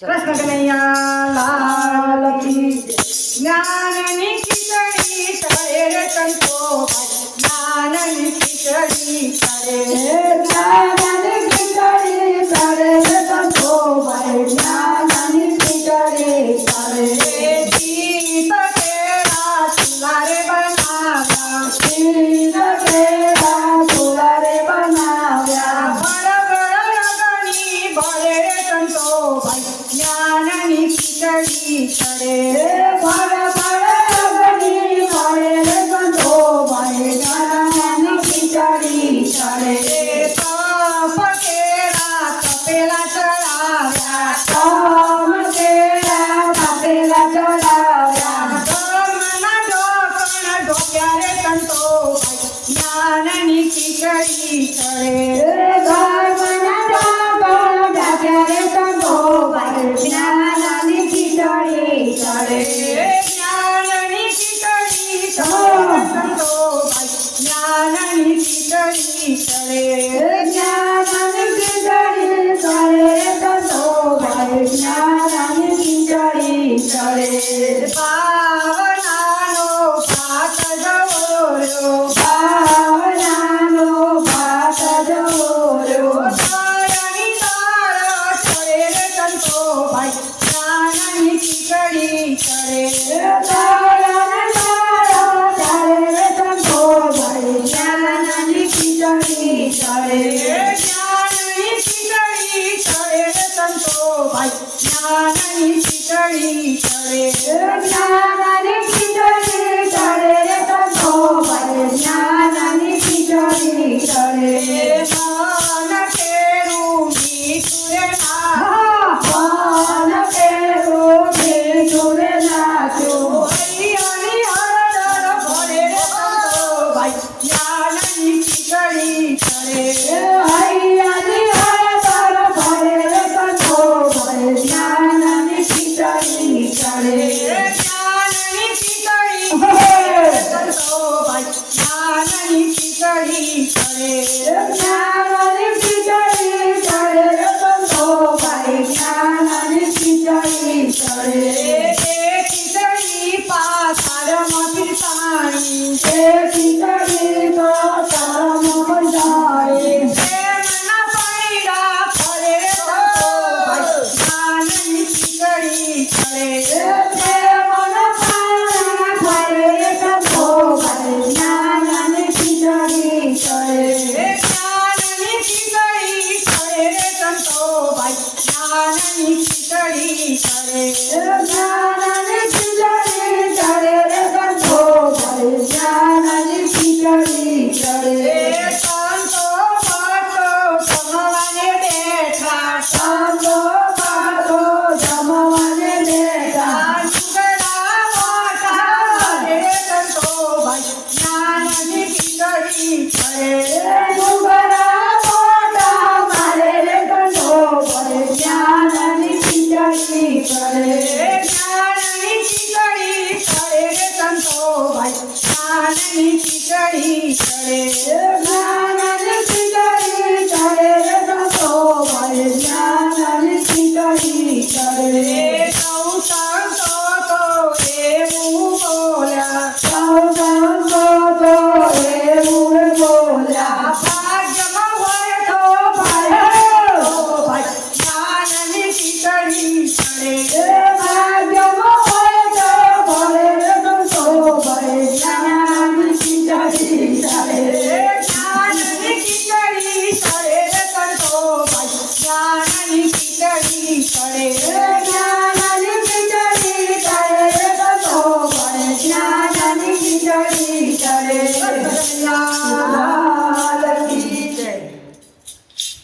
કૃષ્ણ કનૈયા લાલ કી જ્ઞાનની ખીચડી કરે રે સંતો જ્ઞાનની ખીચડી કરે જ્ઞાનની ખીચડી કરે રે સંતો જ્ઞાનની ખીચડી કરે જીત કેળા ચુલારે બનાવ્યા જીત કેળા ચુલારે બનાવ્યા જ્ઞાનની ખીચડી કરે ભળ ભળ અગ્નિ ભળે રે સંતો જ્ઞાનની ખીચડી કરે તપ કેળા તપેલા ચડાવ્યા તમ કેળા તપેલા ચડાવ્યા ધર્મના ઢોકણ ઢોક્યા રે સંતો જ્ઞાનની ખીચડી કરે ધર્મના ઢોકણ ઢાંક્યા રે સંતો જ્ઞાનની ખીચડી કરે જ્ઞાનની ખીચડી કરે સંતો જ્ઞાનની ખીચડી કરે જ્ઞાનની ખીચડી કરે સંતો જ્ઞાનની ખીચડી કરે ભાવનાનો ભાત જવોર્યો ભાવનાનો ભાત જોર્યો તારની તારા ચડે રે સંતો જ્ઞાનની ખીચડી કરે જ્ઞાનની ખીચડી કરે જ્ઞાનની ખીચડી કરે રે સંતો જ્ઞાનની ખીચડી કરે જ્ઞાનની ખીચડી કરે રે સંતો જ્ઞાનની ખીચડી કરે મન કેરું મીઠું રે ના પાન કેરો મીઠું રે નાખ્યું હરિયાળી હળદર ભરે રે સંતો જ્ઞાનની ખીચડી કરે હૈયાની હળદર ભરે રે સંતો જ્ઞાનની ખીચડી કરે જ્ઞાનની ખીચડી કરે સંતો જ્ઞાનની ખીચડી કરે જ્ઞાનની ખીચડી કરે રે સંતો જ્ઞાનની ખીચડી કરે ખીચડી પાથરમાં પાણી એ ખીચડી તો તારમ બંધાય પ્રેમના પૈડા ફરે રે સંતો જ્ઞાનની ખીચડી કરે પ્રેમના પાણા ફરે રે સંતો જ્ઞાનની ખીચડી કરે જ્ઞાનની ખીચડી કરે રે સંતો જ્ઞાનની ખીચડી કરે જ્ઞાનની ખીચડી કરે રે સંતો જ્ઞાનની ખીચડી કરે સંતો ભક્તો જમવાને બેઠા સંતો ભક્તો જમવાને બેઠા ટુકડા મોટા ભરે સંતો જ્ઞાનની ખીચડી કરે ડુંગરા મોટા મારે રે સંતો જ્ઞાનની ખીચડી કરે જ્ઞાનની ખીચડી કરે રે સંતો જ્ઞાનની ખીચડી કરે જ્ઞાનની ખીચડી કરે રે સંતો જ્ઞાનની ખીચડી કરે સૌ સંતો તો એવું બોલ્યા સૌ સંતો તો એવું બોલ્યા ભાગ્યમાં હોય તો જ્ઞાનની ખીચડી કરે ભાગ્યમાં હોય તો ભલે રે સંતો જ્ઞાનની ખીચડી કરે જ્ઞાનની ખીચડી કરે રે સંતો જ્ઞાનની ખીચડી કરે જ્ઞાનની ખીચડી કરે રે સંતો જ્ઞાનની ખીચડી